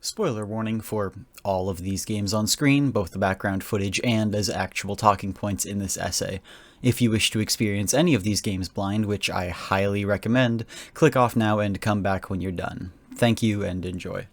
Spoiler warning for all of these games on screen, both the background footage and as actual talking points in this essay. If you wish to experience any of these games blind, which I highly recommend, click off now and come back when you're done. Thank you and enjoy.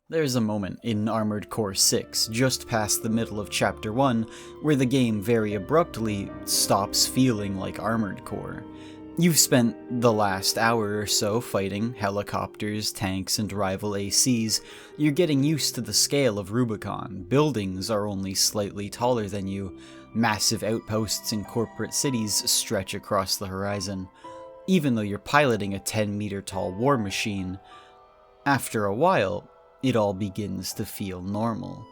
There's a moment in Armored Core 6, just past the middle of Chapter 1, where the game very abruptly stops feeling like Armored Core. You've spent the last hour or so fighting helicopters, tanks, and rival ACs. You're getting used to the scale of Rubicon. Buildings are only slightly taller than you. Massive outposts in corporate cities stretch across the horizon. Even though you're piloting a 10-meter tall war machine, after a while, it all begins to feel normal.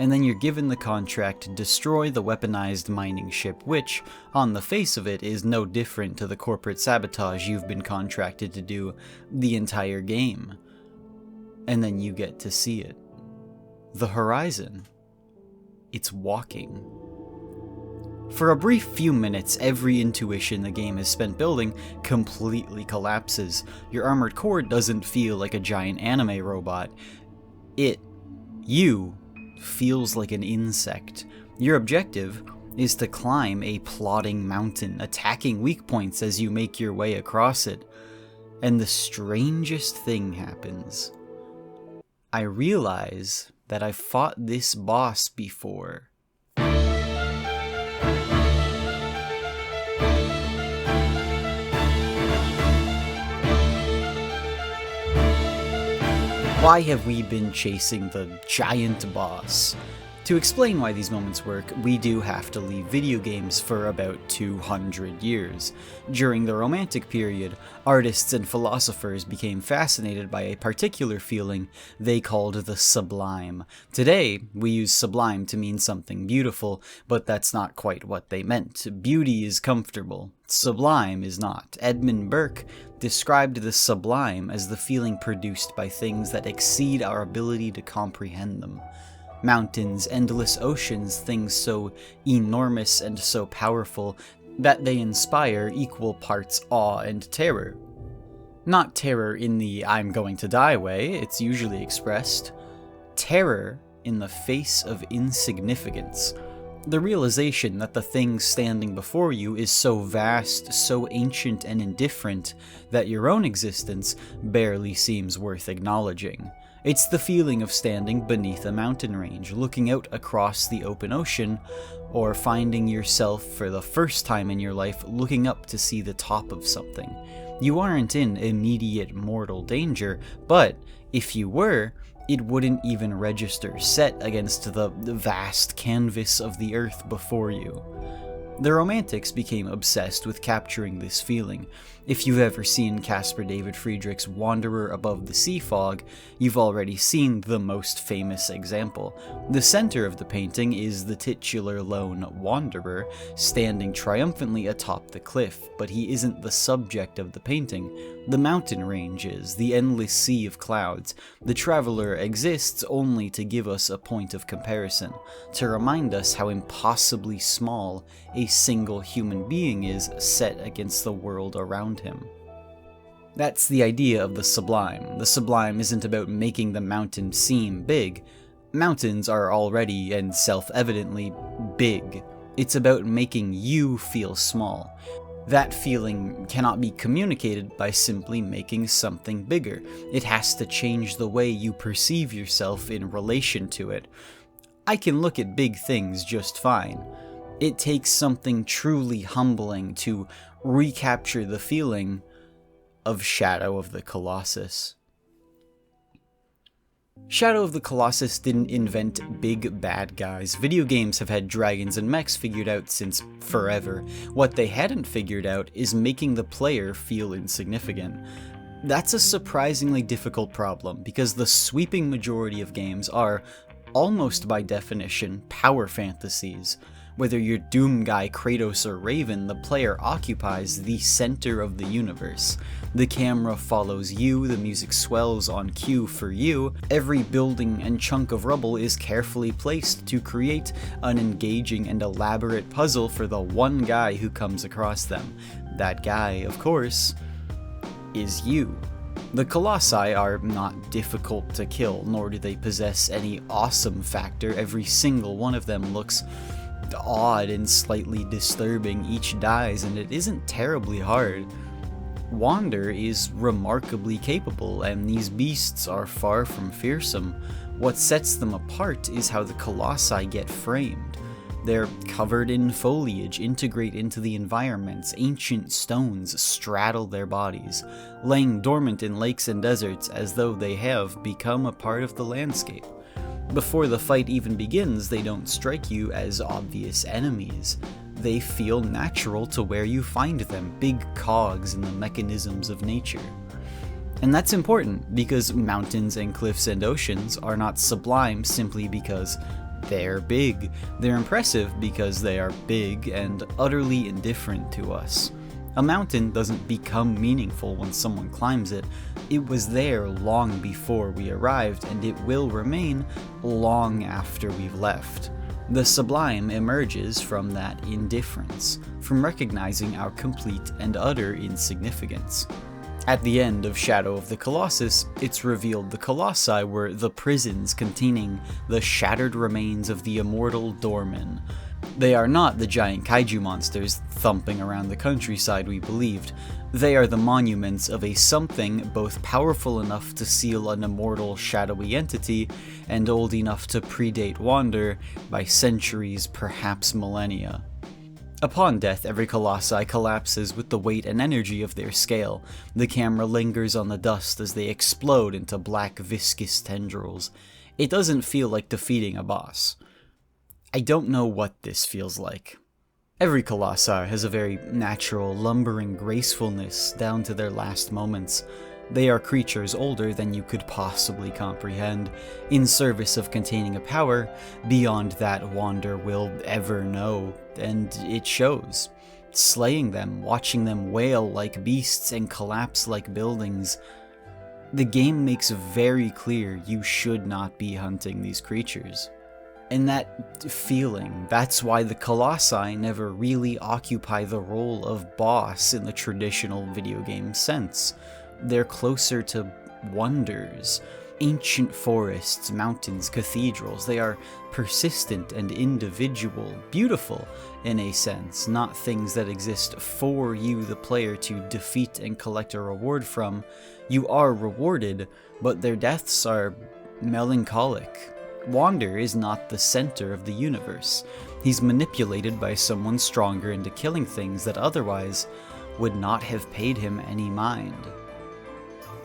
And then you're given the contract to destroy the weaponized mining ship, which, on the face of it, is no different to the corporate sabotage you've been contracted to do the entire game. And then you get to see it. The horizon. It's walking. For a brief few minutes, every intuition the game has spent building completely collapses. Your armored core doesn't feel like a giant anime robot. You, feels like an insect. Your objective is to climb a plodding mountain, attacking weak points as you make your way across it. And the strangest thing happens. I realize that I've fought this boss before. Why have we been chasing the giant boss? To explain why these moments work, we do have to leave video games for about 200 years. During the Romantic period, artists and philosophers became fascinated by a particular feeling they called the Sublime. Today, we use Sublime to mean something beautiful, but that's not quite what they meant. Beauty is comfortable. Sublime is not. Edmund Burke described the sublime as the feeling produced by things that exceed our ability to comprehend them. Mountains, endless oceans, things so enormous and so powerful that they inspire equal parts awe and terror. Not terror in the I'm going to die way, it's usually expressed. Terror in the face of insignificance. The realization that the thing standing before you is so vast, so ancient and indifferent that your own existence barely seems worth acknowledging. It's the feeling of standing beneath a mountain range, looking out across the open ocean, or finding yourself for the first time in your life looking up to see the top of something. You aren't in immediate mortal danger, but if you were, it wouldn't even register set against the vast canvas of the earth before you. The Romantics became obsessed with capturing this feeling. If you've ever seen Caspar David Friedrich's Wanderer Above the Sea Fog, you've already seen the most famous example. The center of the painting is the titular lone wanderer, standing triumphantly atop the cliff, but he isn't the subject of the painting. The mountain range is, the endless sea of clouds. The traveler exists only to give us a point of comparison, to remind us how impossibly small a single human being is set against the world around him. That's the idea of the sublime. The sublime isn't about making the mountain seem big. Mountains are already and self-evidently big. It's about making you feel small. That feeling cannot be communicated by simply making something bigger. It has to change the way you perceive yourself in relation to it. I can look at big things just fine. It takes something truly humbling to recapture the feeling of Shadow of the Colossus. Shadow of the Colossus didn't invent big bad guys. Video games have had dragons and mechs figured out since forever. What they hadn't figured out is making the player feel insignificant. That's a surprisingly difficult problem, because the sweeping majority of games are, almost by definition, power fantasies. Whether you're Doom Guy, Kratos, or Raven, the player occupies the center of the universe. The camera follows you, the music swells on cue for you, every building and chunk of rubble is carefully placed to create an engaging and elaborate puzzle for the one guy who comes across them. That guy, of course, is you. The Colossi are not difficult to kill, nor do they possess any awesome factor. Every single one of them looks odd and slightly disturbing. Each dies, and it isn't terribly hard. Wander is remarkably capable, and these beasts are far from fearsome. What sets them apart is how the Colossi get framed. They're covered in foliage, integrate into the environments, ancient stones straddle their bodies, laying dormant in lakes and deserts as though they have become a part of the landscape. Before the fight even begins, they don't strike you as obvious enemies. They feel natural to where you find them, big cogs in the mechanisms of nature. And that's important, because mountains and cliffs and oceans are not sublime simply because they're big. They're impressive because they are big and utterly indifferent to us. A mountain doesn't become meaningful when someone climbs it. It was there long before we arrived, and it will remain long after we've left. The sublime emerges from that indifference, from recognizing our complete and utter insignificance. At the end of Shadow of the Colossus, it's revealed the Colossi were the prisons containing the shattered remains of the immortal Dorman. They are not the giant kaiju monsters thumping around the countryside we believed. They are the monuments of a something both powerful enough to seal an immortal shadowy entity and old enough to predate Wander by centuries, perhaps millennia. Upon death, every colossi collapses with the weight and energy of their scale. The camera lingers on the dust as they explode into black viscous tendrils. It doesn't feel like defeating a boss. I don't know what this feels like. Every colossi has a very natural, lumbering gracefulness down to their last moments. They are creatures older than you could possibly comprehend, in service of containing a power beyond that Wander will ever know, and it shows. Slaying them, watching them wail like beasts and collapse like buildings. The game makes very clear you should not be hunting these creatures. And that feeling, that's why the Colossi never really occupy the role of boss in the traditional video game sense. They're closer to wonders, ancient forests, mountains, cathedrals. They are persistent and individual, beautiful in a sense, not things that exist for you, the player, to defeat and collect a reward from. You are rewarded, but their deaths are melancholic. Wander is not the center of the universe. He's manipulated by someone stronger into killing things that otherwise would not have paid him any mind.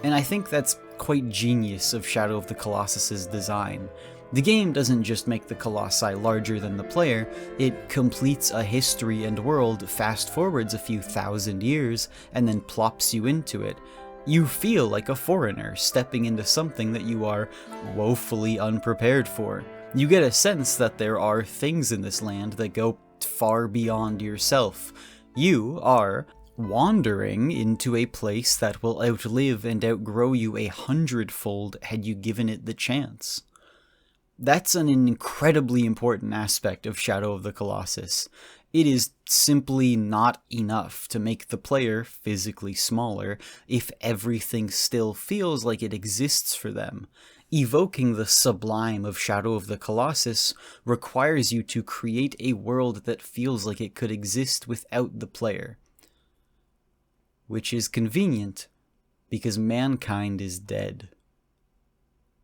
And I think that's quite genius of Shadow of the Colossus's design. The game doesn't just make the Colossi larger than the player, it completes a history and world, fast forwards a few thousand years, and then plops you into it. You feel like a foreigner stepping into something that you are woefully unprepared for. You get a sense that there are things in this land that go far beyond yourself. You are wandering into a place that will outlive and outgrow you 100-fold had you given it the chance. That's an incredibly important aspect of Shadow of the Colossus. It is simply not enough to make the player physically smaller if everything still feels like it exists for them. Evoking the sublime of Shadow of the Colossus requires you to create a world that feels like it could exist without the player. Which is convenient, because mankind is dead.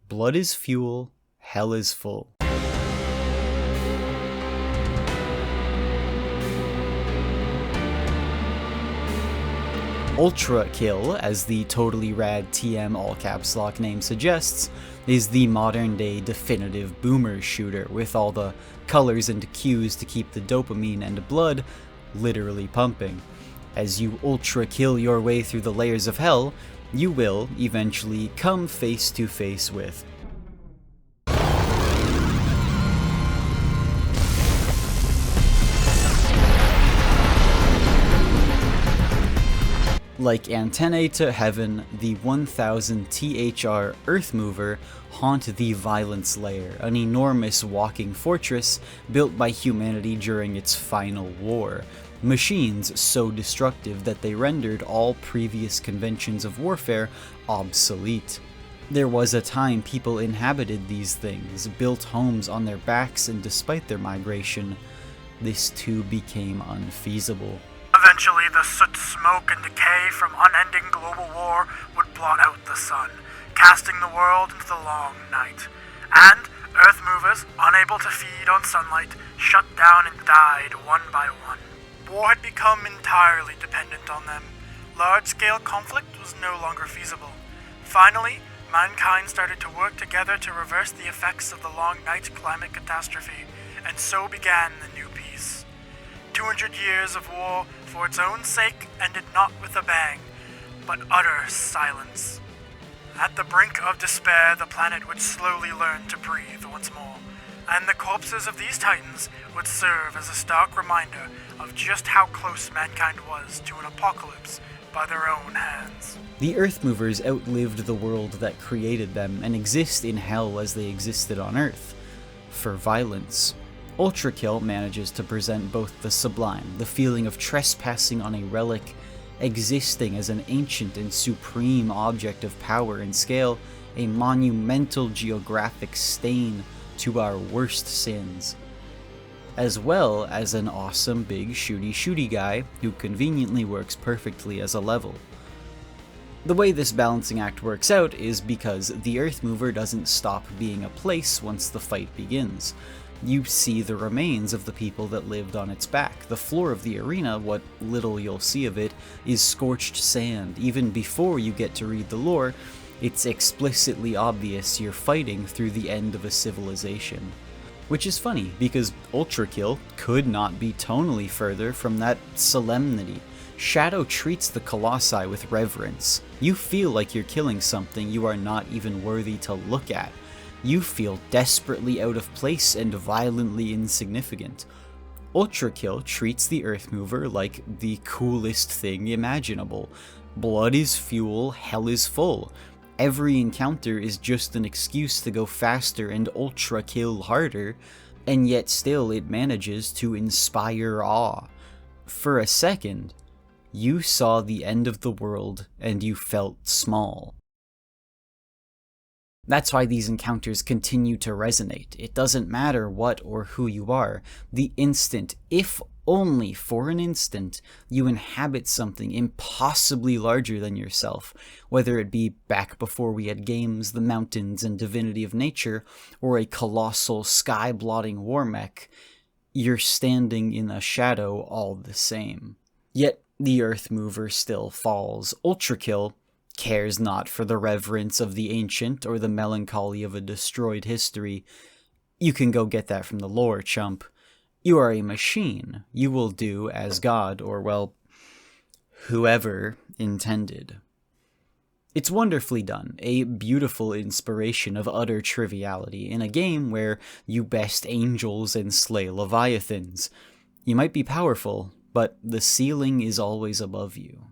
Blood is fuel, hell is full. ULTRAKILL, as the totally rad TM all caps lock name suggests, is the modern day definitive boomer shooter with all the colors and cues to keep the dopamine and blood literally pumping. As you ultra kill your way through the layers of hell, you will eventually come face to face with like antennae to heaven, the 1000 THR Earth Mover haunt the Violence Layer, an enormous walking fortress built by humanity during its final war. machines so destructive that they rendered all previous conventions of warfare obsolete. There was a time people inhabited these things, built homes on their backs, and despite their migration, this too became unfeasible. Eventually, the soot, smoke, and decay from unending global war would blot out the sun, casting the world into the long night. And Earth movers, unable to feed on sunlight, shut down and died one by one. War had become entirely dependent on them. Large-scale conflict was no longer feasible. Finally, mankind started to work together to reverse the effects of the long night climate catastrophe, and so began the new peace. 200 years of war for its own sake ended not with a bang, but utter silence. At the brink of despair, the planet would slowly learn to breathe once more, and the corpses of these titans would serve as a stark reminder of just how close mankind was to an apocalypse by their own hands. The Earthmovers outlived the world that created them and exist in hell as they existed on Earth, for violence. ULTRAKILL manages to present both the sublime, the feeling of trespassing on a relic, existing as an ancient and supreme object of power and scale, a monumental geographic stain to our worst sins, as well as an awesome big shooty guy who conveniently works perfectly as a level. The way this balancing act works out is because the Earthmover doesn't stop being a place once the fight begins. You see the remains of the people that lived on its back. The floor of the arena, what little you'll see of it, is scorched sand. Even before you get to read the lore, it's explicitly obvious you're fighting through the end of a civilization. Which is funny, because ULTRAKILL could not be tonally further from that solemnity. Shadow treats the Colossi with reverence. You feel like you're killing something you are not even worthy to look at. You feel desperately out of place and violently insignificant. ULTRAKILL treats the Earthmover like the coolest thing imaginable. Blood is fuel, hell is full. Every encounter is just an excuse to go faster and ultra-kill harder, and yet still it manages to inspire awe. For a second, you saw the end of the world and you felt small. That's why these encounters continue to resonate. It doesn't matter what or who you are. The instant, if only for an instant, you inhabit something impossibly larger than yourself, whether it be back before we had games, the mountains and divinity of nature, or a colossal sky-blotting war mech, you're standing in a shadow all the same. Yet the Earthmover still falls. ULTRAKILL cares not for the reverence of the ancient or the melancholy of a destroyed history. You can go get that from the lore, chump. You are a machine. You will do as God, or well, whoever intended. It's wonderfully done, a beautiful inspiration of utter triviality in a game where you best angels and slay leviathans. You might be powerful, but the ceiling is always above you.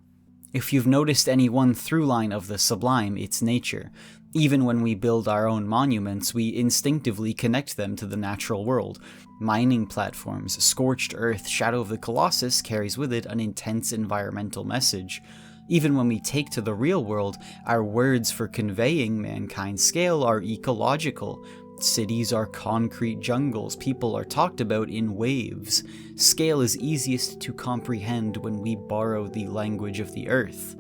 If you've noticed any one through line of the Sublime, it's nature. Even when we build our own monuments, we instinctively connect them to the natural world. Mining platforms, scorched earth, Shadow of the Colossus carries with it an intense environmental message. Even when we take to the real world, our words for conveying mankind's scale are ecological. Cities are concrete jungles, people are talked about in waves. Scale is easiest to comprehend when we borrow the language of the earth.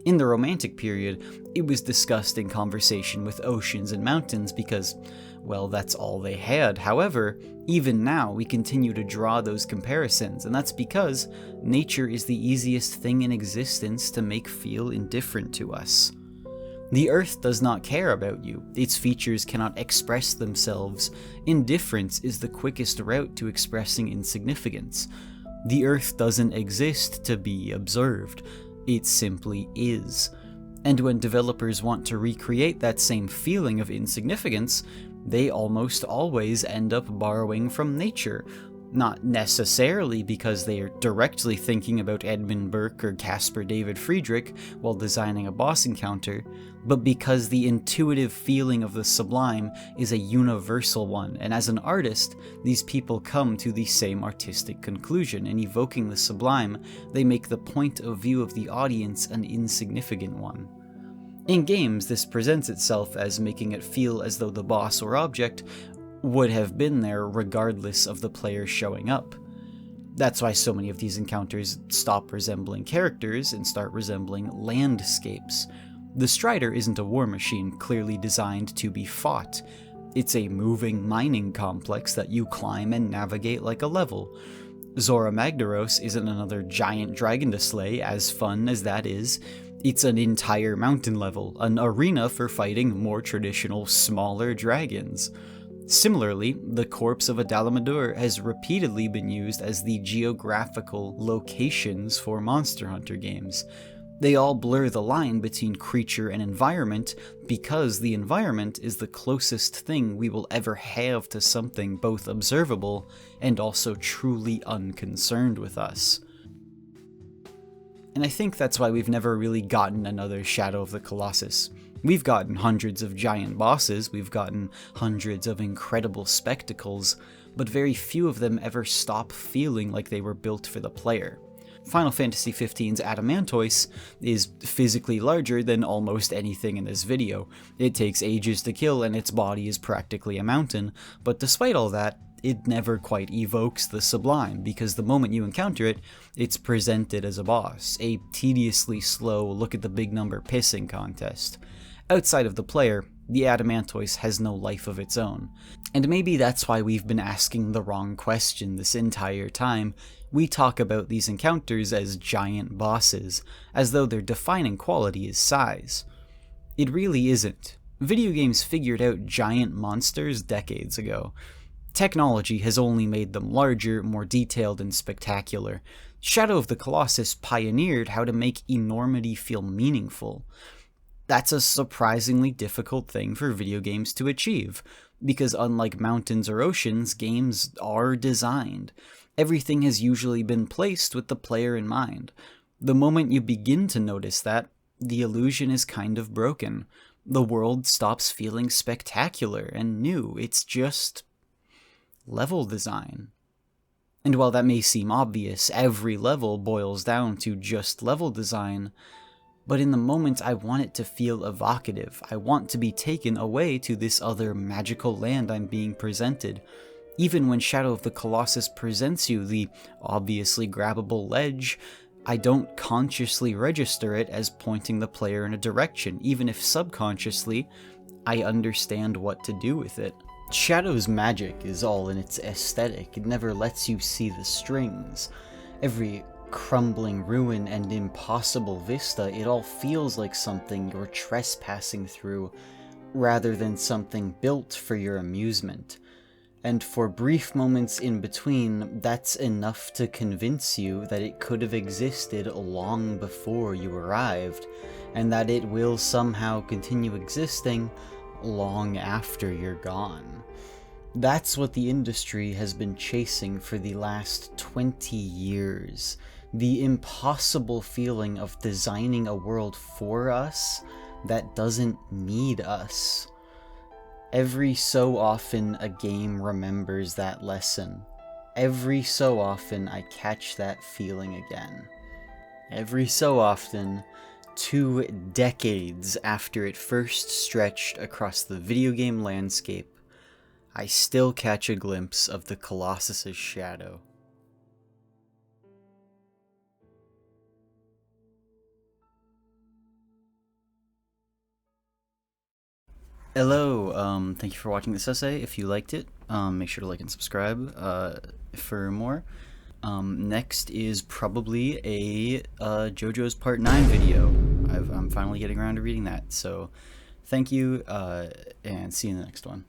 In the Romantic period, it was discussed in conversation with oceans and mountains because, well, that's all they had. However, even now we continue to draw those comparisons, and that's because nature is the easiest thing in existence to make feel indifferent to us. The earth does not care about you. Its features cannot express themselves. Indifference is the quickest route to expressing insignificance. The earth doesn't exist to be observed. It simply is. And when developers want to recreate that same feeling of insignificance, they almost always end up borrowing from nature. Not necessarily because they are directly thinking about Edmund Burke or Caspar David Friedrich while designing a boss encounter, but because the intuitive feeling of the Sublime is a universal one, and as an artist, these people come to the same artistic conclusion. In evoking the Sublime, they make the point of view of the audience an insignificant one. In games, this presents itself as making it feel as though the boss or object would have been there regardless of the player showing up. That's why so many of these encounters stop resembling characters and start resembling landscapes. The Strider isn't a war machine clearly designed to be fought. It's a moving mining complex that you climb and navigate like a level. Zora Magdaros isn't another giant dragon to slay, as fun as that is. It's an entire mountain level, an arena for fighting more traditional, smaller dragons. Similarly, the corpse of a Dalamadur has repeatedly been used as the geographical locations for Monster Hunter games. They all blur the line between creature and environment because the environment is the closest thing we will ever have to something both observable and also truly unconcerned with us. And I think that's why we've never really gotten another Shadow of the Colossus. We've gotten hundreds of giant bosses, we've gotten hundreds of incredible spectacles, but very few of them ever stop feeling like they were built for the player. Final Fantasy XV's Adamantoise is physically larger than almost anything in this video. It takes ages to kill and its body is practically a mountain, but despite all that, it never quite evokes the Sublime, because the moment you encounter it, it's presented as a boss, a tediously slow look at the big number pissing contest. Outside of the player, the Adamantoise has no life of its own. And maybe that's why we've been asking the wrong question this entire time. We talk about these encounters as giant bosses, as though their defining quality is size. It really isn't. Video games figured out giant monsters decades ago. Technology has only made them larger, more detailed, and spectacular. Shadow of the Colossus pioneered how to make enormity feel meaningful. That's a surprisingly difficult thing for video games to achieve, because unlike mountains or oceans, games are designed. Everything has usually been placed with the player in mind. The moment you begin to notice that, the illusion is kind of broken. The world stops feeling spectacular and new. It's just level design. And while that may seem obvious, every level boils down to just level design, but in the moment I want it to feel evocative. I want to be taken away to this other magical land I'm being presented. Even when Shadow of the Colossus presents you the obviously grabbable ledge, I don't consciously register it as pointing the player in a direction, even if subconsciously I understand what to do with it. Shadow's magic is all in its aesthetic. It never lets you see the strings. Every crumbling ruin and impossible vista, it all feels like something you're trespassing through, rather than something built for your amusement. And for brief moments in between, that's enough to convince you that it could have existed long before you arrived, and that it will somehow continue existing long after you're gone. That's what the industry has been chasing for the last 20 years. The impossible feeling of designing a world for us that doesn't need us. Every so often a game remembers that lesson. Every so often I catch that feeling again. Every so often, 2 decades after it first stretched across the video game landscape, I still catch a glimpse of the Colossus's shadow. Hello, thank you for watching this essay. If you liked it, make sure to like and subscribe for more. Next is probably a JoJo's Part 9 video. I'm finally getting around to reading that, so thank you, and see you in the next one.